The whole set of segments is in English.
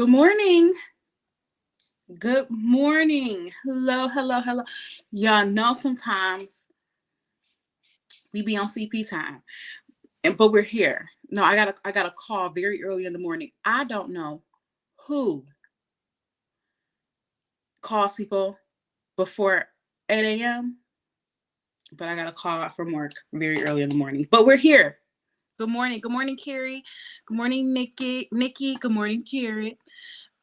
Good morning. Good morning. Hello, hello, hello. Y'all know sometimes we be on CP time, but we're here. No, I got a call very early in the morning. I don't know who calls people before 8 a.m., but I got a call from work very early in the morning. But we're here. Good morning. Good morning, Carrie. Good morning, Nikki. Good morning, Jared.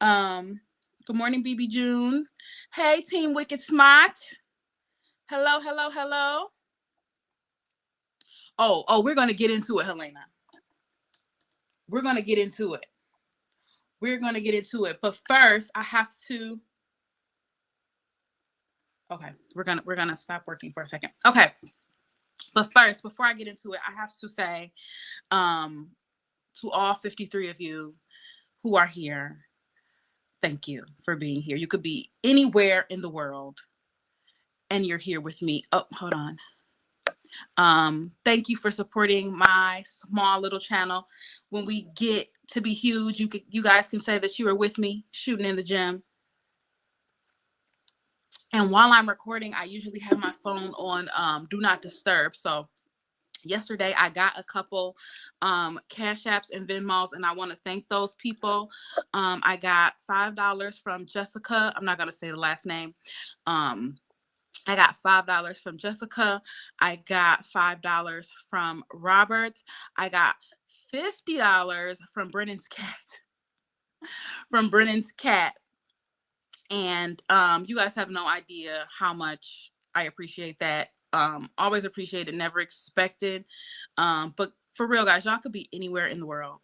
Good morning, BB June. Hey, Team Wicked Smart. Hello, hello, hello. Oh, we're going to get into it, Helena. We're going to get into it. But first, I have to. Okay, we're gonna stop working for a second. Okay. But first, before I get into it, I have to say to all 53 of you who are here, thank you for being here. You could be anywhere in the world and you're here with me. Oh, hold on. Thank you for supporting my small little channel. When we get to be huge, you guys can say that you are with me shooting in the gym. And while I'm recording, I usually have my phone on do not disturb. So yesterday I got a couple Cash Apps and Venmos, and I want to thank those people. I got $5 from Jessica. I'm not going to say the last name. I got $5 from Jessica. I got $5 from Robert. I got $50 from Brennan's cat. And you guys have no idea how much I appreciate that. Always appreciate it, never expected. But for real, guys, y'all could be anywhere in the world.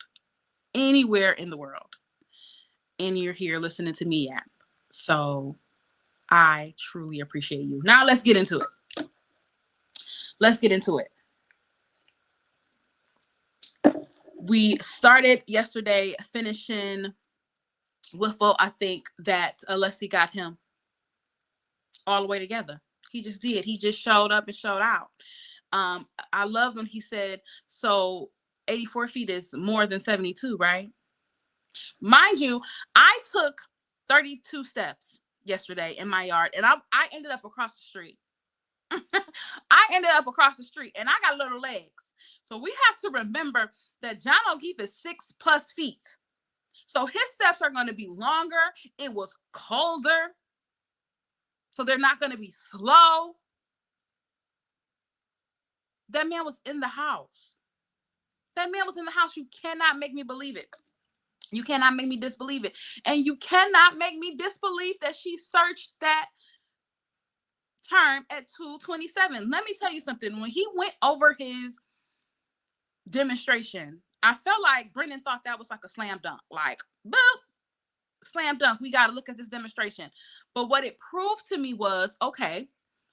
Anywhere in the world. And you're here listening to me yap. So I truly appreciate you. Now let's get into it. We started yesterday finishing Wiffle. I think that Alessi got him all the way together. He just did. He just showed up and showed out. I love when he said, so 84 feet is more than 72, right? Mind you, I took 32 steps yesterday in my yard, and I ended up across the street. And I got little legs. So we have to remember that John O'Keefe is 6+ feet. So his steps are going to be longer. It was colder. So they're not going to be slow. That man was in the house. You cannot make me believe it. You cannot make me disbelieve it. And you cannot make me disbelieve that she searched that term at 227. Let me tell you something. When he went over his demonstration, I felt like Brennan thought that was like a slam dunk. Like, boop, slam dunk. We got to look at this demonstration. But what it proved to me was, okay,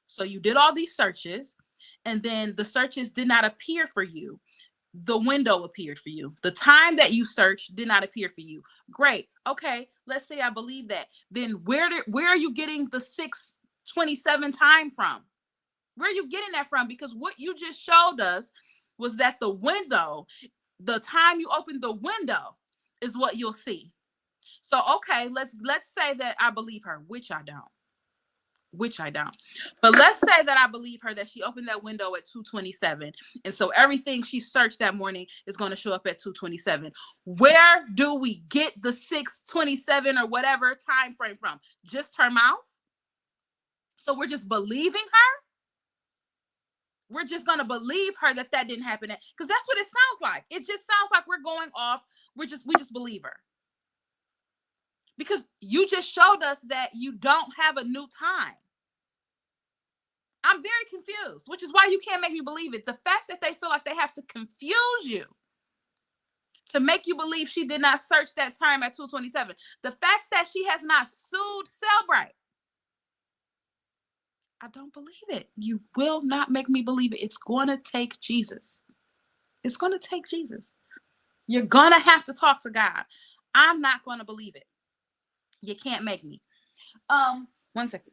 so you did all these searches, and then the searches did not appear for you. The window appeared for you. The time that you searched did not appear for you. Great. Okay, let's say I believe that. Then where are you getting the 6:27 time from? Where are you getting that from? Because what you just showed us was that the window, the time you open the window is what you'll see. So, okay, let's say that I believe her, which I don't. But let's say that I believe her, that she opened that window at 227. And so everything she searched that morning is going to show up at 227. Where do we get the 6:27 or whatever time frame from? Just her mouth? So we're just believing her? We're just going to believe her that didn't happen. Because that's what it sounds like. It just sounds like we're going off. We just believe her. Because you just showed us that you don't have a new time. I'm very confused, which is why you can't make me believe it. The fact that they feel like they have to confuse you to make you believe she did not search that time at 227. The fact that she has not sued Cellbrite. I don't believe it. You will not make me believe it. It's going to take Jesus. It's going to take Jesus. You're going to have to talk to God. I'm not going to believe it. You can't make me. 1 second.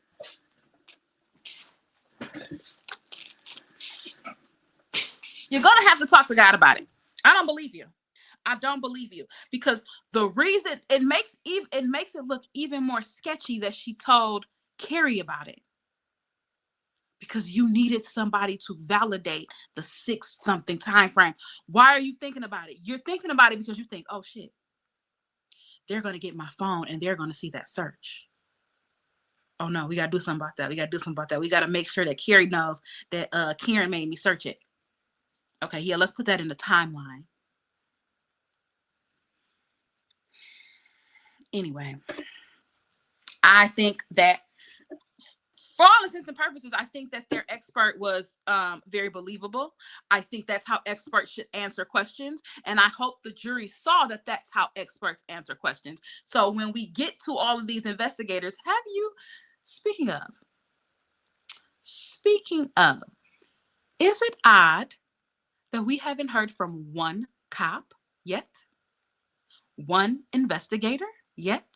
You're going to have to talk to God about it. I don't believe you. I don't believe you, because the reason it makes it look even more sketchy that she told Carrie about it, because you needed somebody to validate the 6-something time frame. Why are you thinking about it? You're thinking about it because you think, oh shit, they're going to get my phone and they're going to see that search. Oh no, we got to do something about that. We got to do something about that. We got to make sure that Carrie knows that Karen made me search it. Okay, yeah, let's put that in the timeline. Anyway, I think that for all intents and purposes, I think that their expert was very believable. I think that's how experts should answer questions. And I hope the jury saw that that's how experts answer questions. So when we get to all of these investigators, speaking of, is it odd that we haven't heard from one cop yet? One investigator yet?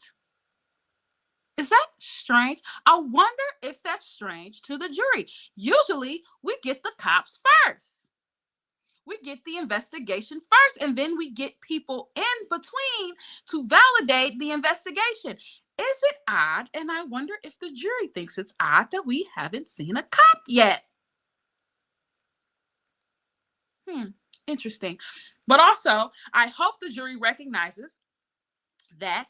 Is that strange? I wonder if that's strange to the jury. Usually we get the cops first. We get the investigation first, and then we get people in between to validate the investigation. Is it odd? And I wonder if the jury thinks it's odd that we haven't seen a cop yet. Interesting. But also, I hope the jury recognizes that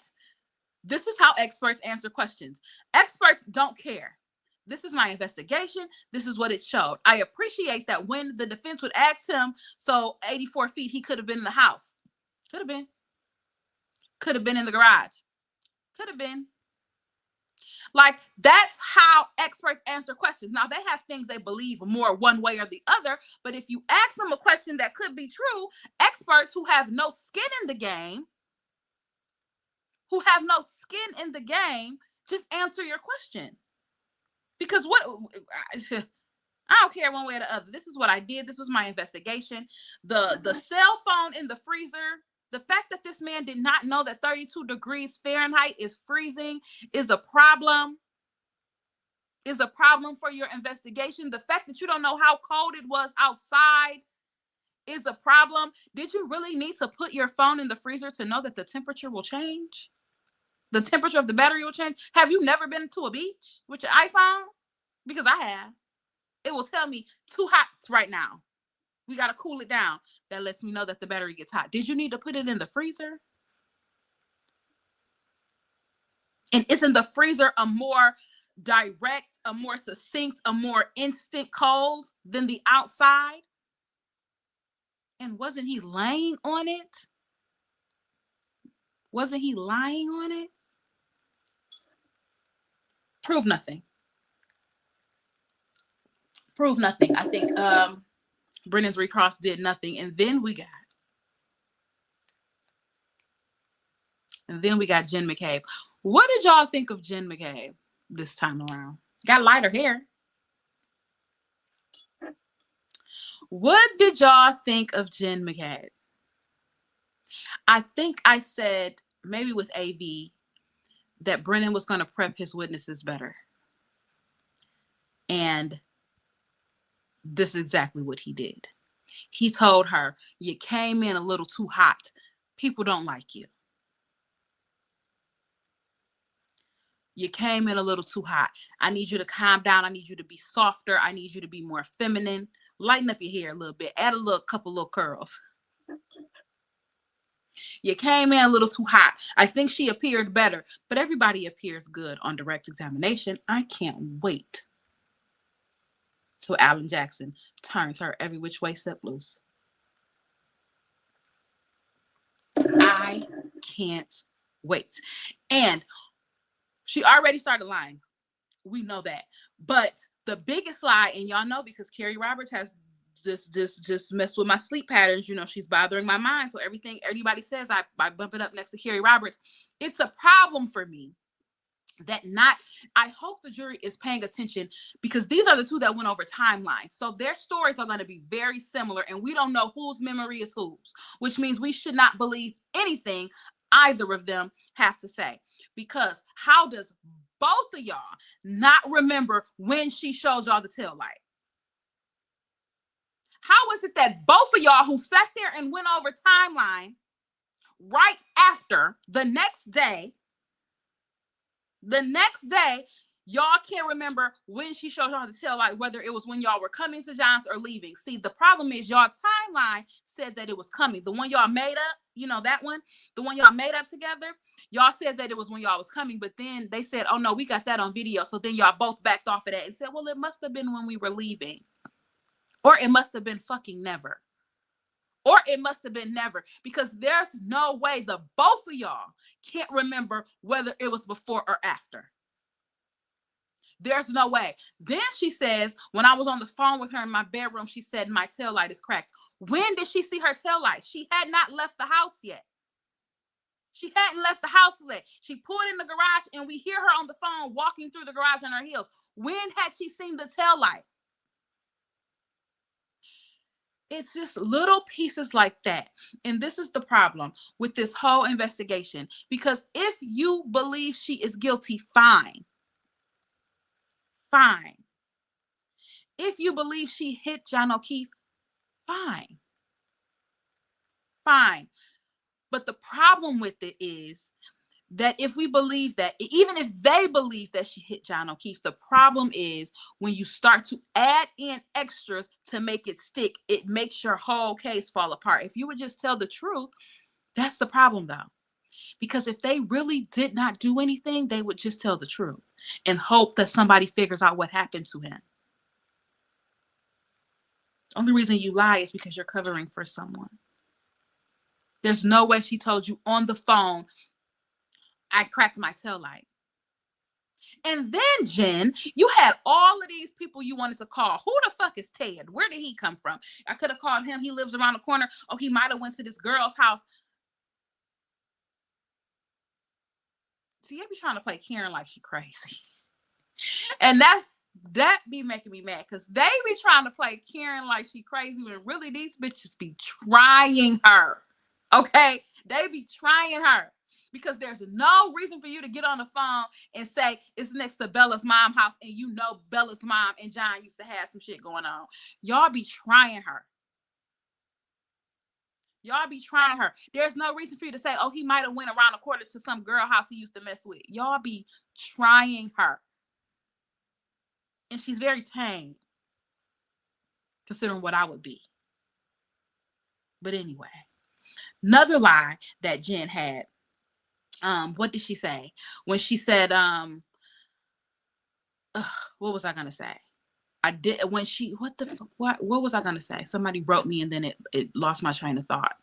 this is how experts answer questions. Experts don't care. This is my investigation. This is what it showed. I appreciate that when the defense would ask him, so 84 feet, he could have been in the house. Could have been. Could have been in the garage. Could have been. Like, that's how experts answer questions. Now, they have things they believe more one way or the other, but if you ask them a question that could be true, experts who have no skin in the game, just answer your question. Because I don't care one way or the other. This is what I did. This was my investigation. The cell phone in the freezer, the fact that this man did not know that 32 degrees Fahrenheit is freezing is a problem. Is a problem for your investigation. The fact that you don't know how cold it was outside is a problem. Did you really need to put your phone in the freezer to know that the temperature will change? The temperature of the battery will change. Have you never been to a beach with your iPhone? Because I have. It will tell me too hot right now. We got to cool it down. That lets me know that the battery gets hot. Did you need to put it in the freezer? And isn't the freezer a more direct, a more succinct, a more instant cold than the outside? And wasn't he laying on it? Wasn't he lying on it? Prove nothing. Prove nothing. I think Brennan's recross did nothing. And then we got Jen McCabe. What did y'all think of Jen McCabe this time around? Got lighter hair. What did y'all think of Jen McCabe? I think I said, maybe with AV, that Brennan was going to prep his witnesses better. And this is exactly what he did. He told her, you came in a little too hot. People don't like you. You came in a little too hot. I need you to calm down. I need you to be softer. I need you to be more feminine. Lighten up your hair a little bit. Add a couple little curls. You came in a little too hot. I think she appeared better, but everybody appears good on direct examination. I can't wait till Alan Jackson turns her every which way except loose. I can't wait. And she already started lying. We know that. But the biggest lie, and y'all know because Carrie Roberts has just messed with my sleep patterns. You know, she's bothering my mind. So everything everybody says, I bump it up next to Carrie Roberts. It's a problem for me that I hope the jury is paying attention, because these are the two that went over timelines. So their stories are going to be very similar, and we don't know whose memory is whose, which means we should not believe anything either of them have to say. Because how does both of y'all not remember when she showed y'all the tail light? How is it that both of y'all who sat there and went over timeline right after the next day, y'all can't remember when she showed y'all the tail light, whether it was when y'all were coming to John's or leaving. See, the problem is y'all timeline said that it was coming. The one y'all made up, you know, that one, the one y'all made up together, y'all said that it was when y'all was coming, but then they said, oh no, we got that on video. So then y'all both backed off of that and said, well, it must have been when we were leaving. Or it must have been fucking never. Or it must have been never, because there's no way the both of y'all can't remember whether it was before or after. There's no way. Then she says, when I was on the phone with her in my bedroom, she said, my taillight is cracked. When did she see her taillight? She had not left the house yet. She hadn't left the house yet. She pulled in the garage and we hear her on the phone walking through the garage on her heels. When had she seen the taillight? It's just little pieces like that. And this is the problem with this whole investigation. Because if you believe she is guilty, fine. Fine. If you believe she hit John O'Keefe, fine. Fine. But the problem with it is that if we believe that, even if they believe that she hit John O'Keefe, the problem is when you start to add in extras to make it stick, it makes your whole case fall apart. If you would just tell the truth, that's the problem though. Because if they really did not do anything, they would just tell the truth and hope that somebody figures out what happened to him. Only reason you lie is because you're covering for someone. There's no way she told you on the phone, I cracked my taillight. And then, Jen, you had all of these people you wanted to call. Who the fuck is Ted? Where did he come from? I could have called him. He lives around the corner. Oh, he might have went to this girl's house. See, they be trying to play Karen like she crazy. And that be making me mad because they be trying to play Karen like she crazy when really these bitches be trying her. Okay? They be trying her. Because there's no reason for you to get on the phone and say it's next to Bella's mom's house and you know Bella's mom and John used to have some shit going on. Y'all be trying her. Y'all be trying her. There's no reason for you to say, oh, he might have went around the corner to some girl house he used to mess with. Y'all be trying her. And she's very tame, considering what I would be. But anyway, another lie that Jen had. What did she say? When she said, what was I gonna say? I did when she what was I gonna say? Somebody wrote me and then it lost my train of thought.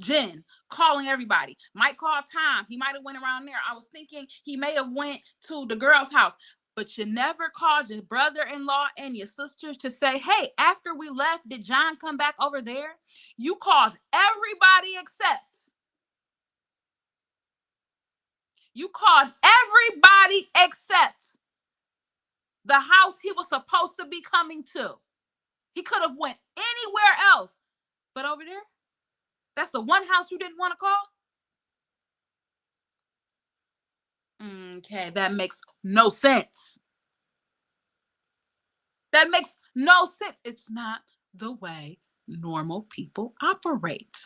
Jen calling everybody. Might call Tom. He might have went around there. I was thinking he may have went to the girl's house. But you never called your brother-in-law and your sister to say, hey, after we left, did John come back over there? You called everybody except. You called everybody except the house he was supposed to be coming to. He could have went anywhere else. But over there, that's the one house you didn't want to call? Okay, that makes no sense. That makes no sense. It's not the way normal people operate.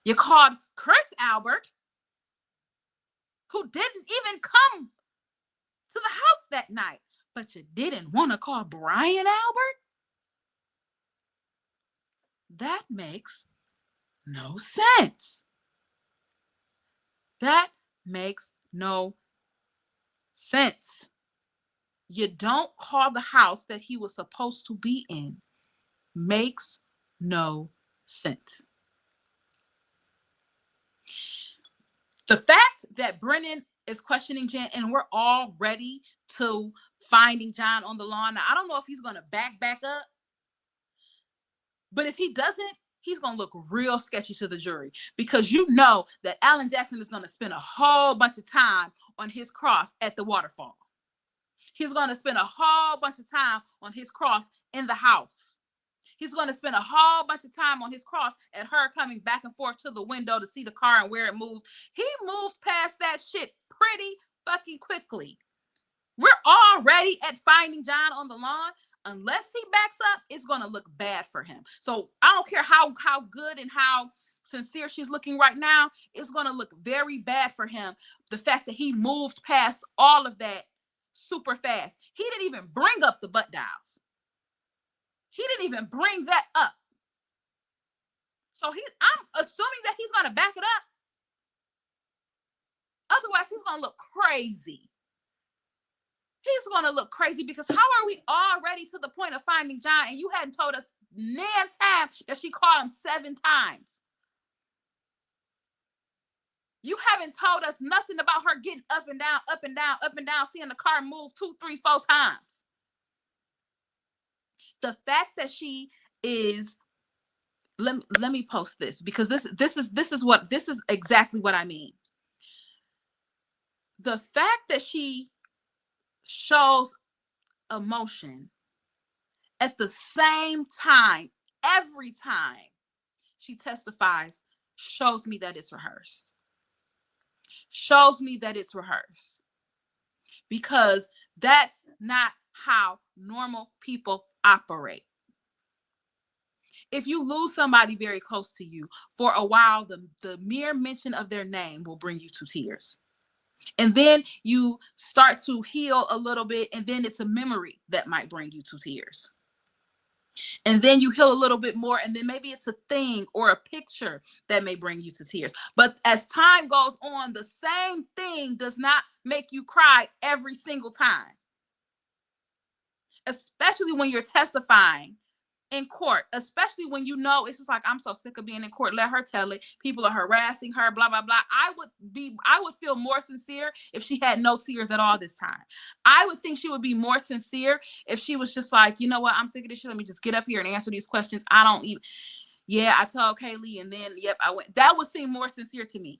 You called Chris Albert, who didn't even come to the house that night, but you didn't want to call Brian Albert? That makes no sense. That makes no sense. You don't call the house that he was supposed to be in. Makes no sense. The fact that Brennan is questioning Jen and we're all ready to finding John on the lawn. Now, I don't know if he's going to back up, but if he doesn't, he's going to look real sketchy to the jury because you know that Alan Jackson is going to spend a whole bunch of time on his cross at the waterfall. He's going to spend a whole bunch of time on his cross in the house. He's going to spend a whole bunch of time on his cross at her coming back and forth to the window to see the car and where it moves. He moves past that shit pretty fucking quickly. We're already at finding John on the lawn unless he backs up, it's going to look bad for him. So I don't care how good and how sincere she's looking right now. It's going to look very bad for him. The fact that he moved past all of that super fast. He didn't even bring up the butt dials. He didn't even bring that up. So I'm assuming that he's going to back it up. Otherwise, he's going to look crazy. He's going to look crazy, because how are we already to the point of finding John and you hadn't told us nan time that she called him 7 times? You haven't told us nothing about her getting up and down, up and down, up and down, seeing the car move 2, 3, 4 times. The fact that she is, let me post this, because this is exactly what I mean. The fact that she shows emotion at the same time, every time she testifies, shows me that it's rehearsed. Shows me that it's rehearsed. Because that's not how normal people operate. If you lose somebody very close to you, for a while, the mere mention of their name will bring you to tears. And then you start to heal a little bit, and then it's a memory that might bring you to tears. And then you heal a little bit more, and then maybe it's a thing or a picture that may bring you to tears. But as time goes on, the same thing does not make you cry every single time. Especially when you're testifying in court, especially when you know it's just like, I'm so sick of being in court. Let her tell it. People are harassing her, blah, blah, blah. I would feel more sincere if she had no tears at all this time. I would think she would be more sincere if she was just like, you know what? I'm sick of this shit. Let me just get up here and answer these questions. I I told Kaylee, and then, yep, I went. That would seem more sincere to me.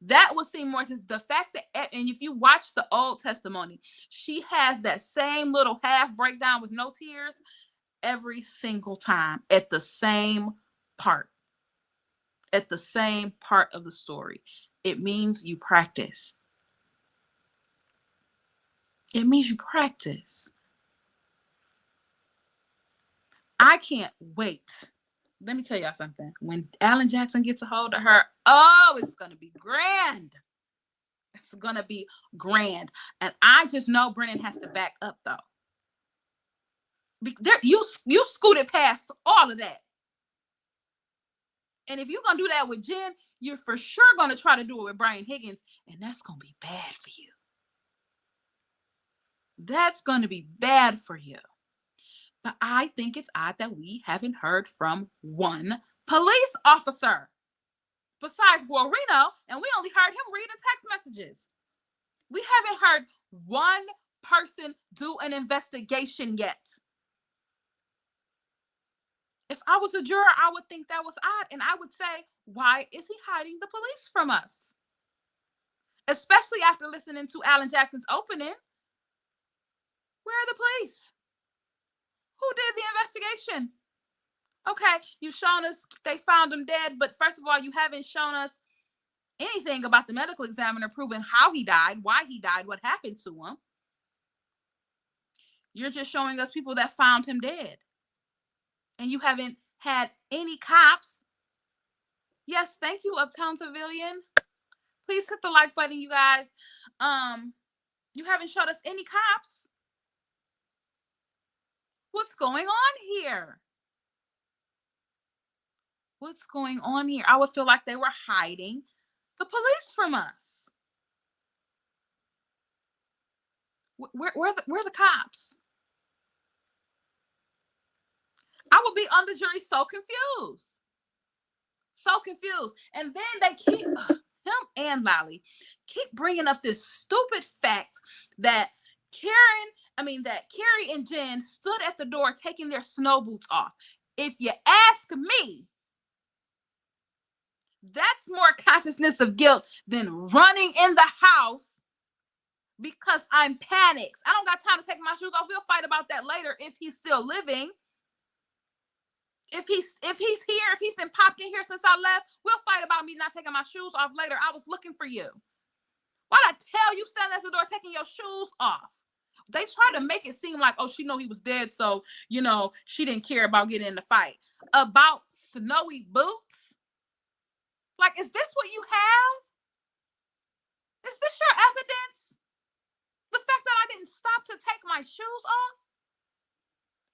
That would seem more sincere. The fact that, and if you watch the old testimony, she has that same little half breakdown with no tears every single time at the same part of the story. It means you practice. It means you practice. I can't wait. Let me tell y'all something. When Alan Jackson gets a hold of her, oh, it's going to be grand. It's going to be grand. And I just know Brennan has to back up, though. You scooted past all of that. And if you're going to do that with Jen, you're for sure going to try to do it with Brian Higgins. And that's going to be bad for you. That's going to be bad for you. But I think it's odd that we haven't heard from one police officer besides Guarino, and we only heard him read the text messages. We haven't heard one person do an investigation yet. If I was a juror, I would think that was odd, and I would say, why is he hiding the police from us? Especially after listening to Alan Jackson's opening. Where are the police? Who did the investigation? Okay, you've shown us they found him dead, but first of all, you haven't shown us anything about the medical examiner proving how he died, why he died, what happened to him. You're just showing us people that found him dead. And you haven't had any cops. Yes, thank you, Uptown Civilian. Please hit the like button, you guys. You haven't showed us any cops. What's going on here? What's going on here? I would feel like they were hiding the police from us. Where are the cops? I would be on the jury so confused. So confused. And then they keep, him and Lolly, keep bringing up this stupid fact that Carrie and Jen stood at the door taking their snow boots off. If you ask me, that's more consciousness of guilt than running in the house because I'm panicked. I don't got time to take my shoes off. We'll fight about that later if he's still living. If he's here, if he's been popped in here since I left, we'll fight about me not taking my shoes off later. I was looking for you. Why'd I tell you standing at the door taking your shoes off? They try to make it seem like, oh, she know he was dead, so, you know, she didn't care about getting in the fight. About snowy boots? Like, is this what you have? Is this your evidence? The fact that I didn't stop to take my shoes off?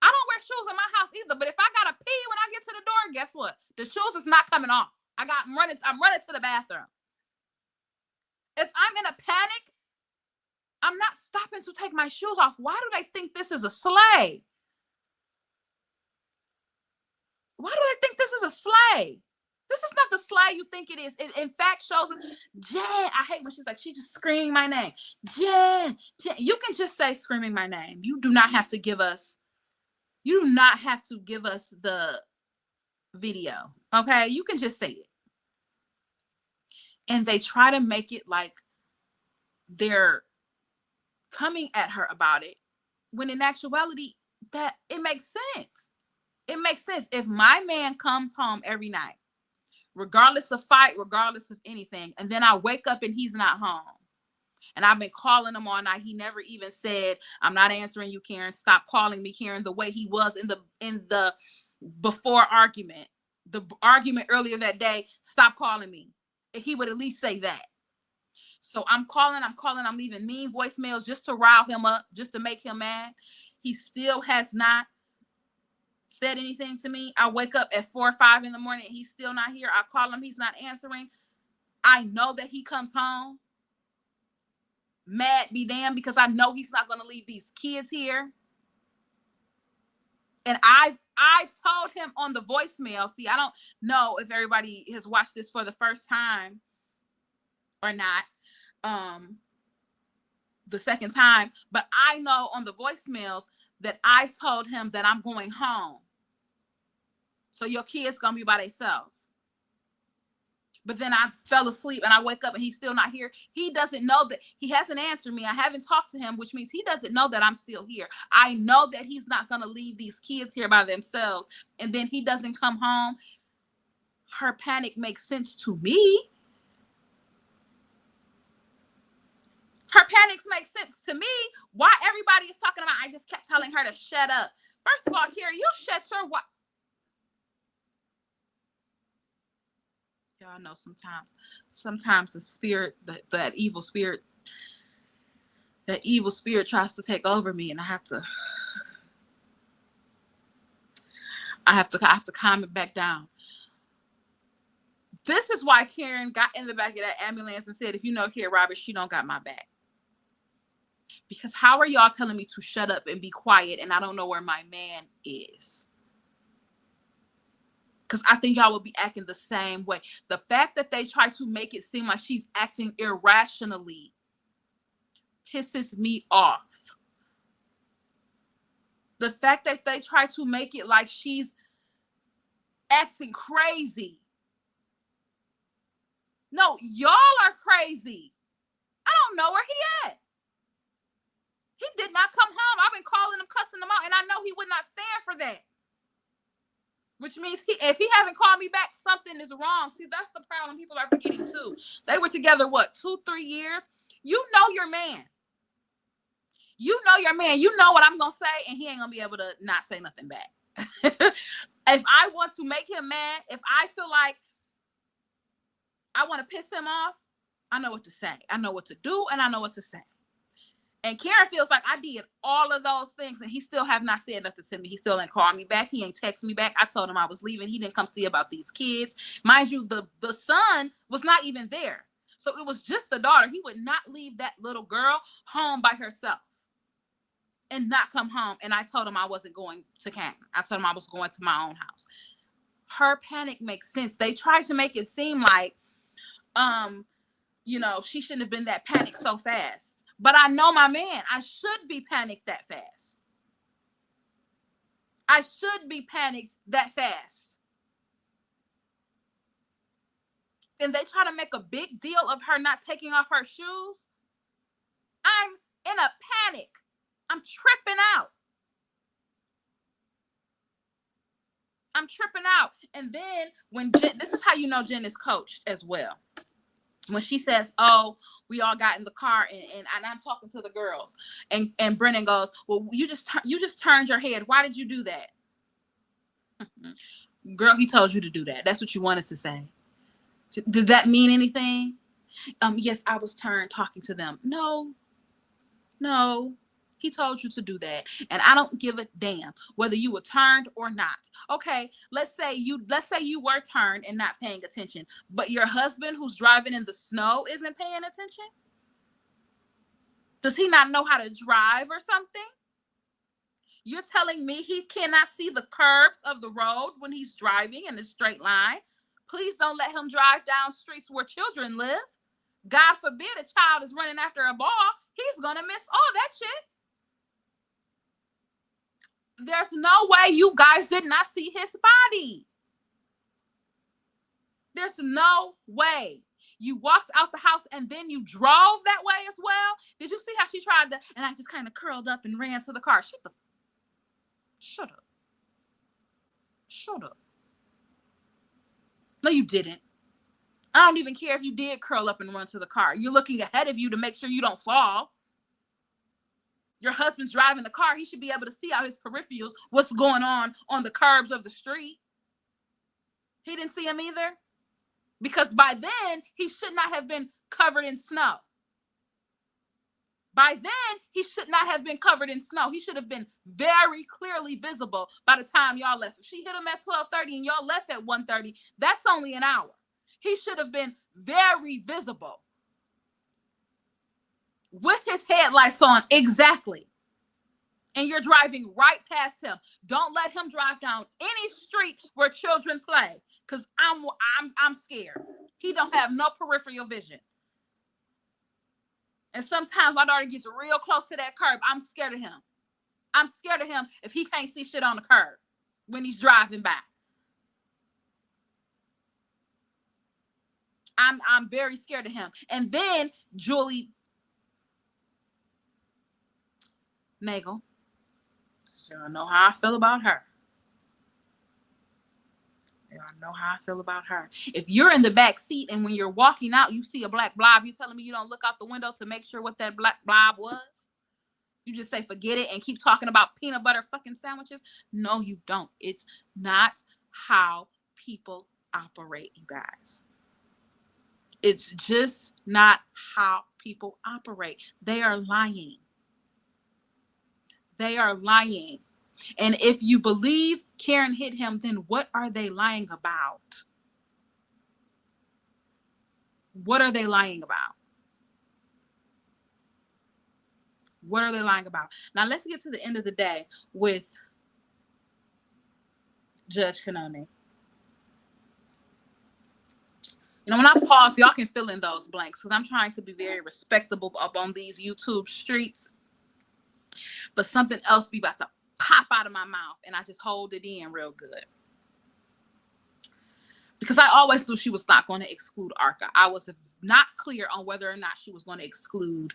I don't wear shoes in my house either, but if I gotta pee when I get to the door, guess what? The shoes is not coming off. I'm running to the bathroom. If I'm in a panic, I'm not stopping to take my shoes off. Why do they think this is a sleigh? Why do they think this is a sleigh? This is not the sleigh you think it is. It in fact shows Jen. I hate when she's like, she just screaming my name. Jen. You can just say screaming my name. You do not have to give us the video. Okay? You can just say it. And they try to make it like they're coming at her about it, when in actuality, that it makes sense. It makes sense. If my man comes home every night, regardless of fight, regardless of anything, and then I wake up and he's not home, and I've been calling him all night, he never even said, I'm not answering you, Karen, stop calling me, Karen, the way he was in the before argument, the argument earlier that day, stop calling me. He would at least say that. So I'm calling, I'm leaving mean voicemails just to rile him up, just to make him mad. He still has not said anything to me. I wake up at 4 or 5 in the morning and he's still not here. I call him, he's not answering. I know that he comes home mad be damned, because I know he's not going to leave these kids here. And I've told him on the voicemail. See, I don't know if everybody has watched this for the first time or not. The second time, but I know on the voicemails that I've told him that I'm going home. So your kid's gonna be by themselves. But then I fell asleep and I wake up and he's still not here. He doesn't know that he hasn't answered me. I haven't talked to him, which means he doesn't know that I'm still here. I know that he's not gonna leave these kids here by themselves. And then he doesn't come home. Her panic makes sense to me. Her panics make sense to me. Why everybody is talking about, I just kept telling her to shut up. First of all, Kira, you shut your what? Y'all know sometimes the spirit, that evil spirit tries to take over me, and I have to calm it back down. This is why Karen got in the back of that ambulance and said, if you know Karen Roberts, she don't got my back. Because how are y'all telling me to shut up and be quiet and I don't know where my man is? Because I think y'all will be acting the same way. The fact that they try to make it seem like she's acting irrationally pisses me off. The fact that they try to make it like she's acting crazy. No, y'all are crazy. I don't know where he at. He did not come home. I've been calling him, cussing him out, and I know he would not stand for that. Which means if he haven't called me back, something is wrong. See, that's the problem people are forgetting too. They were together, 2-3 years? You know your man. You know your man. You know what I'm going to say, and he ain't going to be able to not say nothing back. If I want to make him mad, if I feel like I want to piss him off, I know what to say. I know what to do, and I know what to say. And Karen feels like I did all of those things and he still have not said nothing to me. He still ain't called me back. He ain't text me back. I told him I was leaving. He didn't come see about these kids. Mind you, the son was not even there. So it was just the daughter. He would not leave that little girl home by herself and not come home. And I told him I wasn't going to Canton. I told him I was going to my own house. Her panic makes sense. They tried to make it seem like, she shouldn't have been that panicked so fast. But I know my man. I should be panicked that fast. I should be panicked that fast. And they try to make a big deal of her not taking off her shoes. I'm in a panic. I'm tripping out. And then when Jen, this is how you know Jen is coached as well. When she says, oh, we all got in the car and I'm talking to the girls, and Brennan goes, well, you just turned your head. Why did you do that? Girl, he told you to do that. That's what you wanted to say. Did that mean anything? Yes, I was turned talking to them. No, he told you to do that. And I don't give a damn whether you were turned or not. Okay, let's say you were turned and not paying attention, but your husband who's driving in the snow isn't paying attention. Does he not know how to drive or something? You're telling me he cannot see the curves of the road when he's driving in a straight line? Please don't let him drive down streets where children live. God forbid a child is running after a ball. He's going to miss all that shit. There's no way you guys did not see his body. There's no way. You walked out the house and then you drove that way as well. Did you see how she tried to, and I just kind of curled up and ran to the car. Shut up. No, you didn't. I don't even care if you did curl up and run to the car. You're looking ahead of you to make sure you don't fall. Your husband's driving the car. He should be able to see out his peripherals what's going on the curbs of the street. He didn't see him either. Because by then, he should not have been covered in snow. By then, he should not have been covered in snow. He should have been very clearly visible by the time y'all left. If she hit him at 12:30 and y'all left at 1:30, that's only an hour. He should have been very visible. With his headlights on, exactly. And you're driving right past him. Don't let him drive down any street where children play, because I'm scared. He don't have no peripheral vision. And sometimes my daughter gets real close to that curb. I'm scared of him. I'm scared of him if he can't see shit on the curb when he's driving by. I'm very scared of him. And then Julie Nagel, you don't know how I feel about her. If you're in the back seat and when you're walking out, you see a black blob, you telling me you don't look out the window to make sure what that black blob was? You just say, forget it, and keep talking about peanut butter fucking sandwiches? No, you don't. It's not how people operate, you guys. It's just not how people operate. They are lying. They are lying. And if you believe Karen hit him, then what are they lying about? What are they lying about? What are they lying about? Now let's get to the end of the day with Judge Kanone. You know, when I pause, y'all can fill in those blanks because I'm trying to be very respectable up on these YouTube streets. But something else be about to pop out of my mouth and I just hold it in real good. Because I always knew she was not going to exclude ARCA. I was not clear on whether or not she was going to exclude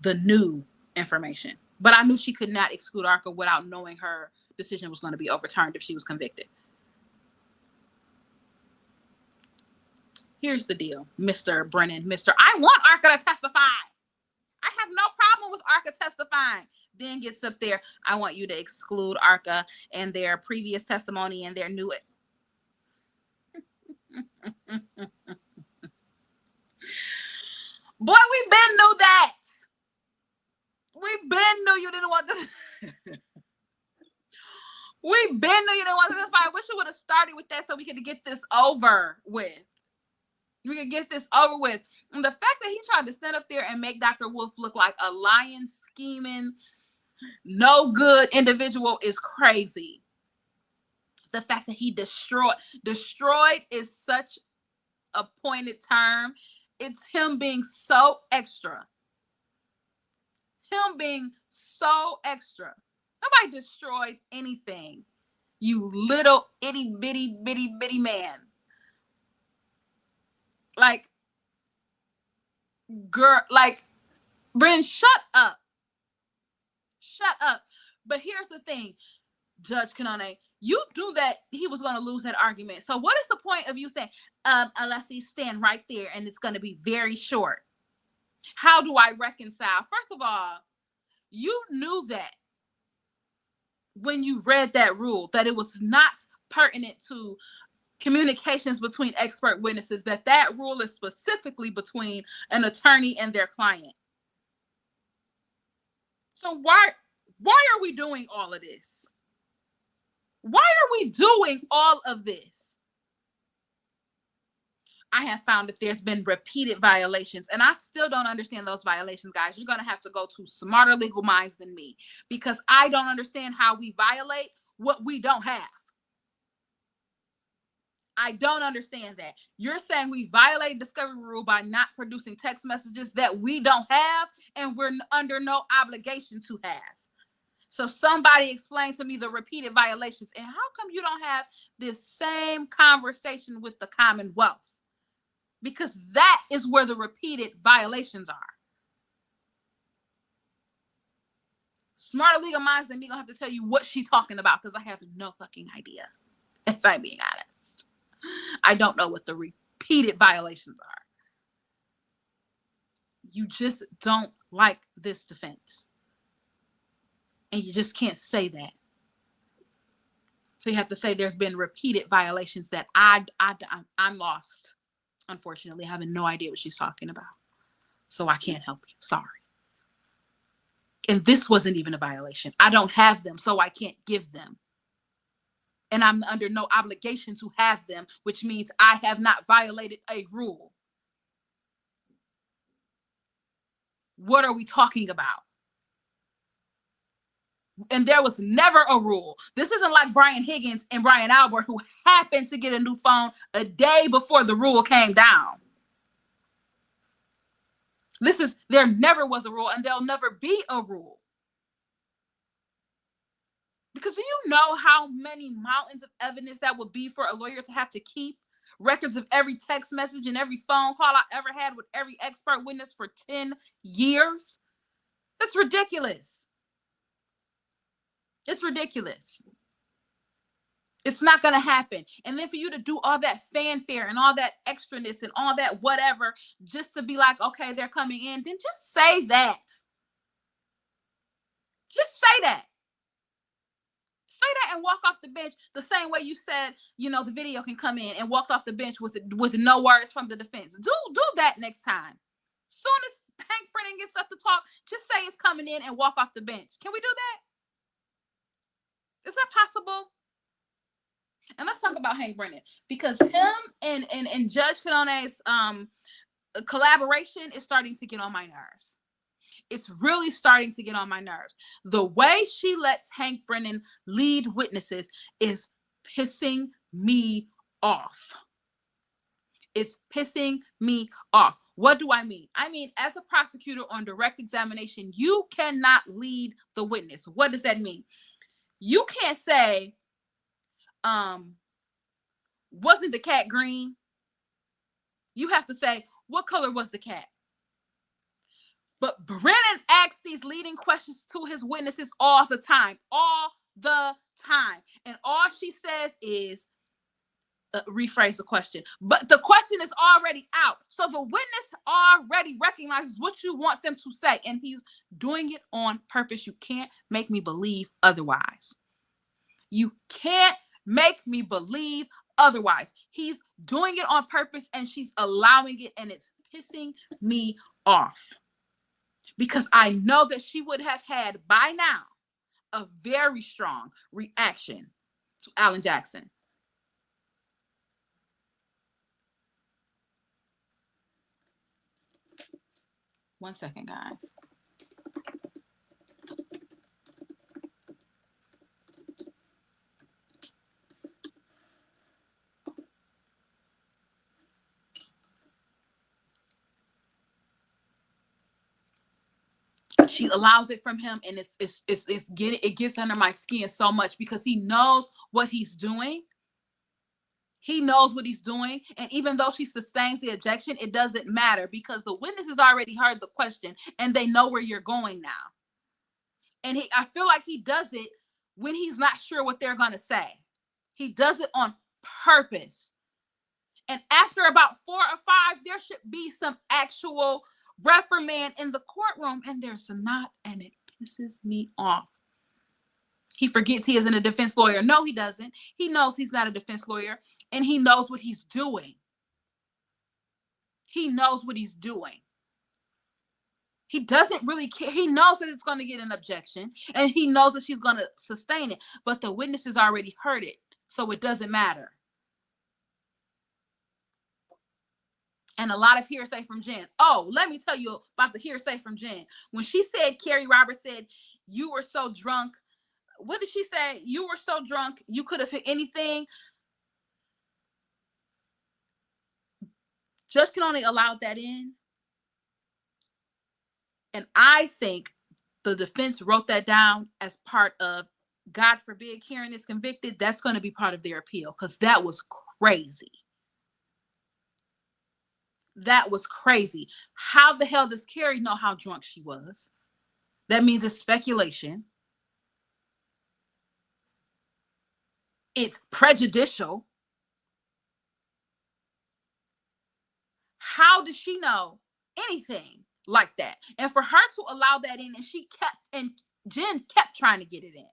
the new information. But I knew she could not exclude ARCA without knowing her decision was going to be overturned if she was convicted. Here's the deal, Mr. Brennan. I want ARCA to testify. I have no problem with ARCA testifying. Then gets up there, I want you to exclude ARCA and their previous testimony and their new... Boy, we been knew that. We been knew you didn't want to... We been knew you didn't want to testify. I wish you would have started with that so we could get this over with. We could get this over with. And the fact that he tried to stand up there and make Dr. Wolf look like a lying, scheming, no good individual is crazy. The fact that he destroyed is such a pointed term. It's him being so extra. Nobody destroyed anything. You little itty bitty man. Like, girl, like, Bren, shut up. But here's the thing, Judge Kanone, You knew that he was going to lose that argument. So what is the point of you saying, Alessi, stand right there and it's going to be very short? How do I reconcile? First of all, you knew that when you read that rule, that it was not pertinent to communications between expert witnesses, that rule is specifically between an attorney and their client. So why are we doing all of this? Why are we doing all of this? I have found that there's been repeated violations, and I still don't understand those violations, guys. You're going to have to go to smarter legal minds than me, because I don't understand how we violate what we don't have. I don't understand that. You're saying we violate discovery rule by not producing text messages that we don't have and we're under no obligation to have. So somebody explain to me the repeated violations, and how come you don't have this same conversation with the Commonwealth? Because that is where the repeated violations are. Smarter legal minds than me gonna have to tell you what she's talking about, because I have no fucking idea, if I'm being honest. I don't know what the repeated violations are. You just don't like this defense. And you just can't say that. So you have to say there's been repeated violations that I'm lost. Unfortunately, having no idea what she's talking about. So I can't help you. Sorry. And this wasn't even a violation. I don't have them, so I can't give them. And I'm under no obligation to have them, which means I have not violated a rule. What are we talking about? And there was never a rule. This isn't like Brian Higgins and Brian Albert, who happened to get a new phone a day before the rule came down. There never was a rule, and there'll never be a rule. Because do you know how many mountains of evidence that would be for a lawyer to have to keep? Records of every text message and every phone call I ever had with every expert witness for 10 years? That's ridiculous. It's ridiculous. It's not going to happen. And then for you to do all that fanfare and all that extraness and all that whatever, just to be like, okay, they're coming in, then just say that. Just say that. Say that and walk off the bench the same way you said, the video can come in, and walked off the bench with no words from the defense. Do that next time. Soon as Hank Brennan gets up to talk, just say it's coming in and walk off the bench. Can we do that? Is that possible? And let's talk about Hank Brennan, because him and Judge Finone's collaboration is starting to get on my nerves. It's really starting to get on my nerves. The way she lets Hank Brennan lead witnesses is pissing me off. It's pissing me off. What do I mean? I mean, as a prosecutor on direct examination, you cannot lead the witness. What does that mean? You can't say, wasn't the cat green? You have to say, what color was the cat? But Brennan asks these leading questions to his witnesses all the time. And all she says is, rephrase the question. But the question is already out. So the witness already recognizes what you want them to say. And he's doing it on purpose. You can't make me believe otherwise. You can't make me believe otherwise. He's doing it on purpose, and she's allowing it, and it's pissing me off. Because I know that she would have had by now a very strong reaction to Alan Jackson. One second, guys. She allows it from him, and it gets under my skin so much, because he knows what he's doing. He knows what he's doing. And even though she sustains the objection, it doesn't matter, because the witness has already heard the question and they know where you're going now. And I feel like he does it when he's not sure what they're going to say. He does it on purpose. And after about 4 or 5, there should be some actual reprimand in the courtroom, and there's not, and it pisses me off. He forgets he isn't a defense lawyer. No, he doesn't. He knows he's not a defense lawyer, and he knows what he's doing. He knows what he's doing. He doesn't really care. He knows that it's going to get an objection, and he knows that she's going to sustain it, but the witnesses already heard it, so it doesn't matter. And a lot of hearsay from Jen. Oh, let me tell you about the hearsay from Jen. When she said, Carrie Roberts said, you were so drunk. What did she say? You were so drunk, you could have hit anything. Judge can only allow that in. And I think the defense wrote that down as part of, God forbid, Karen is convicted. That's going to be part of their appeal, because that was crazy. That was crazy. How the hell does Carrie know how drunk she was? That means it's speculation. It's prejudicial. How does she know anything like that? And for her to allow that in, and Jen kept trying to get it in.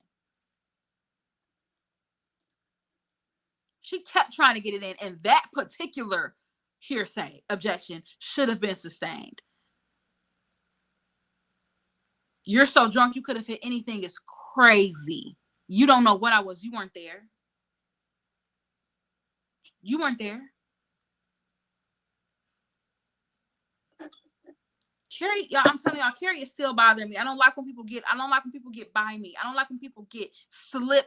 She kept trying to get it in, and that particular hearsay objection should have been sustained. You're so drunk you could have hit anything is crazy. You don't know what I was. You weren't there. You weren't there. Carrie, y'all, I'm telling y'all, Carrie is still bothering me. I don't like when people get by me. I don't like when people get slip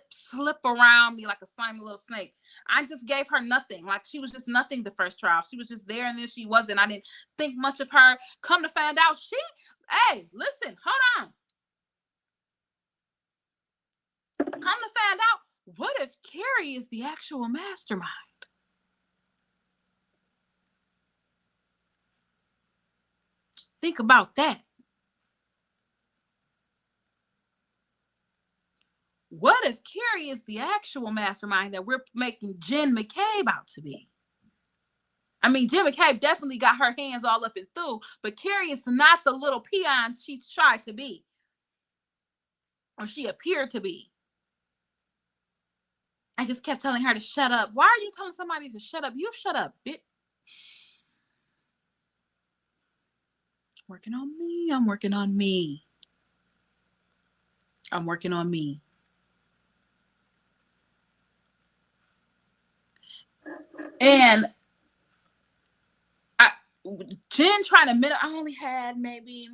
around me like a slimy little snake. I just gave her nothing. Like, she was just nothing the first trial. She was just there, and then she wasn't. I didn't think much of her. Come to find out, hey, listen, hold on. Come to find out, what if Carrie is the actual mastermind? Think about that. What if Carrie is the actual mastermind that we're making Jen McCabe out to be? I mean, Jen McCabe definitely got her hands all up and through, but Carrie is not the little peon she tried to be, or she appeared to be. I just kept telling her to shut up. Why are you telling somebody to shut up? You shut up, bitch. Working on me. I'm working on me. I'm working on me. And Jen trying to I only had maybe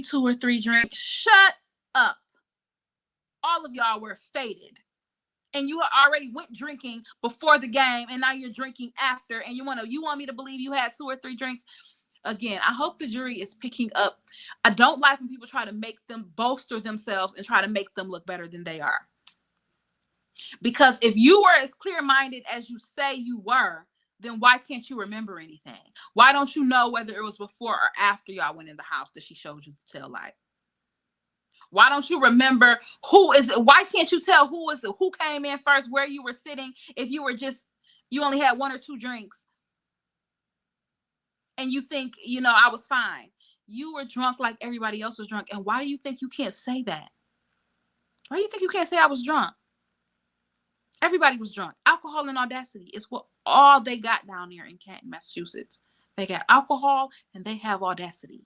2 or 3 drinks. Shut up. All of y'all were faded. And you already went drinking before the game, and now you're drinking after, and you want me to believe you had 2 or 3 drinks. Again, I hope the jury is picking up. I don't like when people try to make them bolster themselves and try to make them look better than they are. Because if you were as clear-minded as you say you were, then why can't you remember anything? Why don't you know whether it was before or after y'all went in the house that she showed you the tail light? Why don't you remember why can't you tell who came in first, where you were sitting, if you only had 1 or 2 drinks? And you think, I was fine. You were drunk like everybody else was drunk. And why do you think you can't say that? Why do you think you can't say I was drunk? Everybody was drunk. Alcohol and audacity is what all they got down there in Canton, Massachusetts. They got alcohol and they have audacity.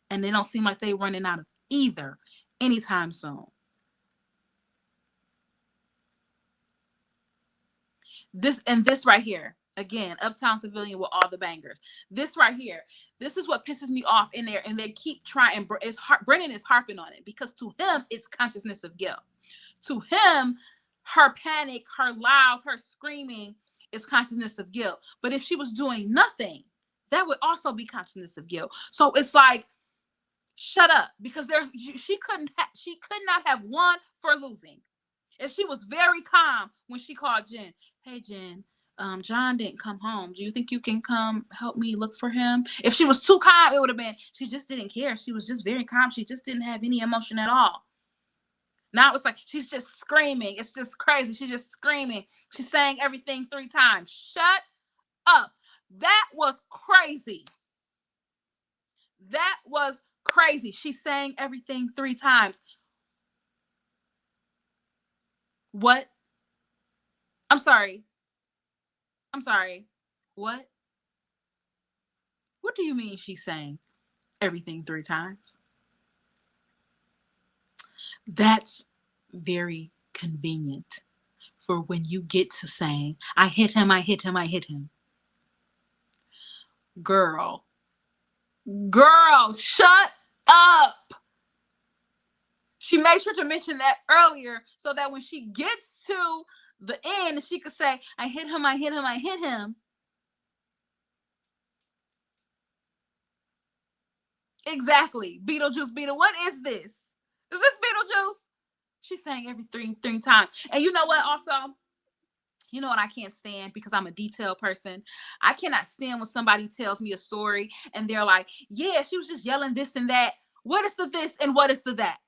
And they don't seem like they're running out of either anytime soon. This right here. Again, Uptown Civilian with all the bangers. This right here, this is what pisses me off in there. And they keep trying. Brennan is harping on it because to him, it's consciousness of guilt. To him, her panic, her loud, her screaming is consciousness of guilt. But if she was doing nothing, that would also be consciousness of guilt. So it's like, shut up, because she could not have won for losing. If she was very calm when she called Jen, hey Jen, John didn't come home. Do you think you can come help me look for him? If she was too calm, it would have been, she just didn't care. She was just very calm. She just didn't have any emotion at all. Now it's like she's just screaming. It's just crazy. She's just screaming. She's saying everything 3 times. Shut up. That was crazy. That was crazy. She's saying everything 3 times. What? I'm sorry. What? What do you mean she's saying everything 3 times? That's very convenient for when you get to saying, I hit him, I hit him, I hit him. Girl, shut up. She made sure to mention that earlier so that when she gets to the end, she could say, I hit him, I hit him, I hit him. Exactly. Beetlejuice, what is this? Is this Beetlejuice? She's saying every three times. And you know what also? You know what I can't stand, because I'm a detail person. I cannot stand when somebody tells me a story and they're like, yeah, she was just yelling this and that. What is the this and what is the that?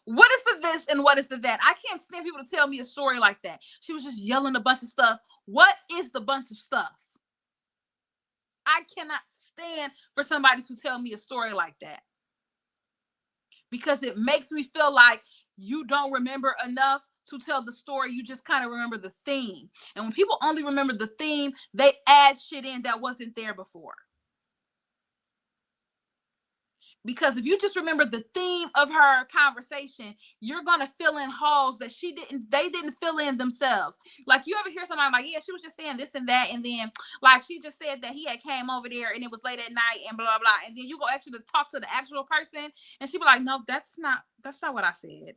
What is the this and what is the that? I can't stand people to tell me a story like that. She was just yelling a bunch of stuff. What is the bunch of stuff? I cannot stand for somebody to tell me a story like that, because it makes me feel like you don't remember enough to tell the story. You just kind of remember the theme. And when people only remember the theme, they add shit in that wasn't there before. Because if you just remember the theme of her conversation, you're going to fill in holes that they didn't fill in themselves. Like, you ever hear somebody like, yeah, she was just saying this and that. And then like, she just said that he had came over there and it was late at night and blah, blah. And then you go actually talk to the actual person and she be like, no, that's not what I said.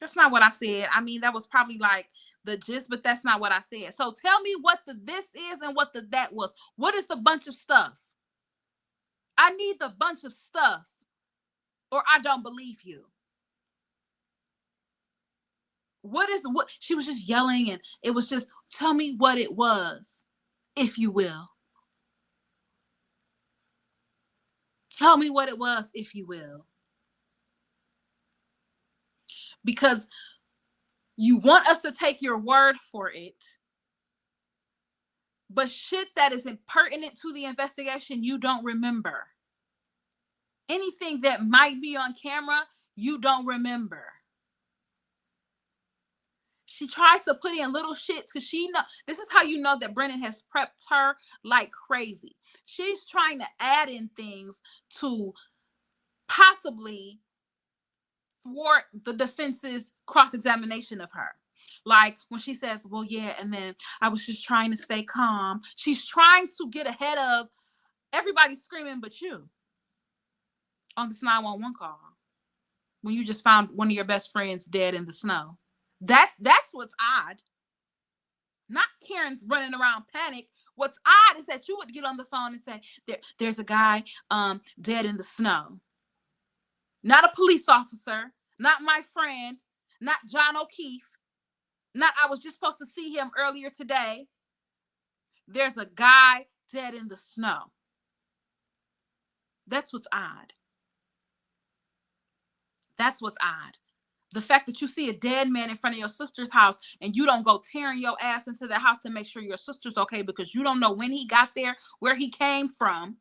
That's not what I said. I mean, that was probably like the gist, but that's not what I said. So tell me what the this is and what the that was. What is the bunch of stuff? I need the bunch of stuff, or I don't believe you. What she was just yelling, and it was just, tell me what it was, if you will. Tell me what it was, if you will. Because you want us to take your word for it, but shit that is impertinent to the investigation, you don't remember. Anything that might be on camera, you don't remember. She tries to put in little shits because she know this is how you know that Brennan has prepped her like crazy. She's trying to add in things to possibly thwart the defense's cross-examination of her. Like when she says, well, yeah, and then I was just trying to stay calm. She's trying to get ahead of everybody screaming but you on this 911 call when you just found one of your best friends dead in the snow. That's what's odd. Not Karen's running around panic. What's odd is that you would get on the phone and say, there's a guy dead in the snow. Not a police officer, not my friend, not John O'Keefe, not I was just supposed to see him earlier today. There's a guy dead in the snow. That's what's odd. That's what's odd. The fact that you see a dead man in front of your sister's house and you don't go tearing your ass into the house to make sure your sister's okay because you don't know when he got there, where he came from,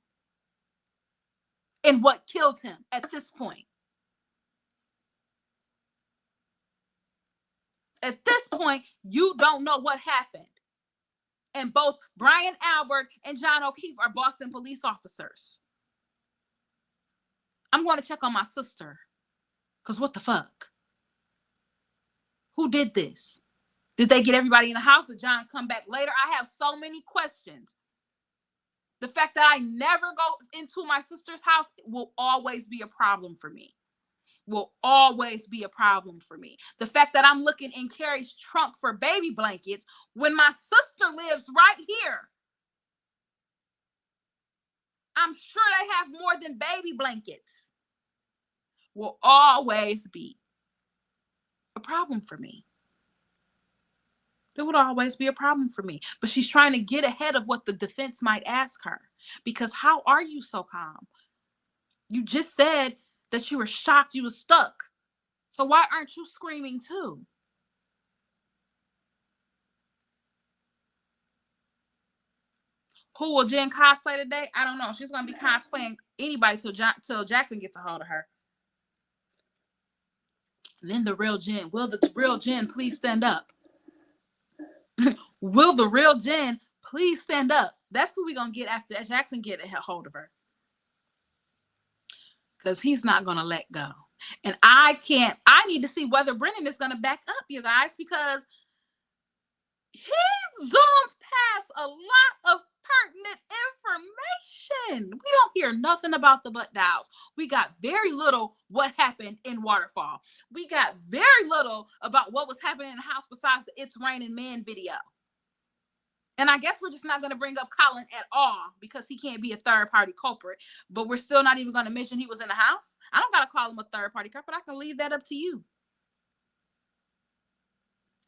and what killed him at this point. At this point, you don't know what happened. And both Brian Albert and John O'Keefe are Boston police officers. I'm going to check on my sister. Because what the fuck? Who did this? Did they get everybody in the house? Did John come back later? I have so many questions. The fact that I never go into my sister's house will always be a problem for me. Will always be a problem for me. The fact that I'm looking in Carrie's trunk for baby blankets when my sister lives right here. I'm sure they have more than baby blankets. Will always be a problem for me. It would always be a problem for me. But she's trying to get ahead of what the defense might ask her. Because how are you so calm? You just said that you were shocked you was stuck. So why aren't you screaming too? Who will Jen cosplay today? I don't know. She's going to be cosplaying anybody till Jackson gets a hold of her. And then the real Jen. Will the real Jen please stand up? Will the real Jen please stand up? That's who we're going to get after Jackson get a hold of her. Because he's not going to let go. And I need to see whether Brennan is going to back up, you guys, because he zoomed past a lot of pertinent information. We don't hear nothing about the butt dials. We got very little what happened in Waterfall. We got very little about what was happening in the house besides the It's Raining Men video. And I guess we're just not going to bring up Colin at all because he can't be a third-party culprit. But we're still not even going to mention he was in the house. I don't got to call him a third-party culprit. I can leave that up to you.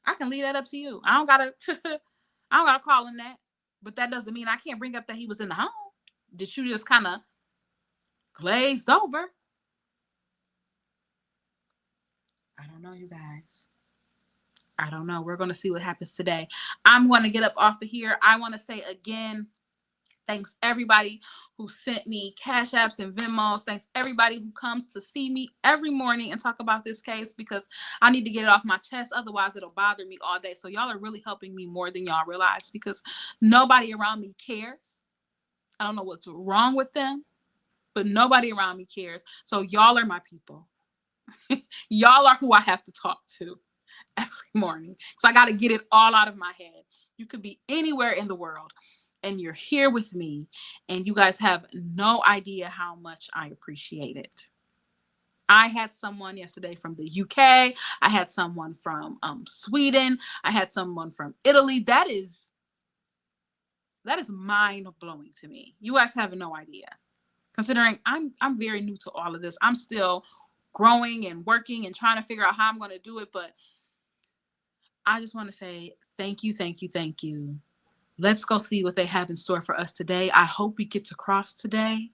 I can leave that up to you. I don't gotta call him that. But that doesn't mean I can't bring up that he was in the home. Did you just kind of glazed over? I don't know, you guys. I don't know. We're going to see what happens today. I'm going to get up off of here. I want to say again, thanks everybody who sent me Cash Apps and Venmos. Thanks everybody who comes to see me every morning and talk about this case because I need to get it off my chest. Otherwise, it'll bother me all day. So y'all are really helping me more than y'all realize because nobody around me cares. I don't know what's wrong with them, but nobody around me cares. So y'all are my people. Y'all are who I have to talk to every morning. So I got to get it all out of my head. You could be anywhere in the world and you're here with me and you guys have no idea how much I appreciate it. I had someone yesterday from the UK. I had someone from Sweden. I had someone from Italy. That is mind-blowing to me. You guys have no idea. Considering I'm very new to all of this. I'm still growing and working and trying to figure out how I'm going to do it, but I just want to say thank you, thank you, thank you. Let's go see what they have in store for us today. I hope we get to cross today.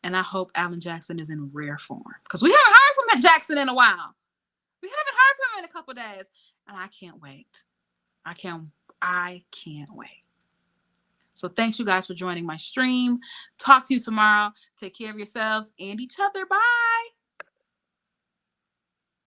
And I hope Alan Jackson is in rare form. Because we haven't heard from Jackson in a while. We haven't heard from him in a couple days. And I can't wait. I can't wait. So thanks you guys for joining my stream. Talk to you tomorrow. Take care of yourselves and each other. Bye.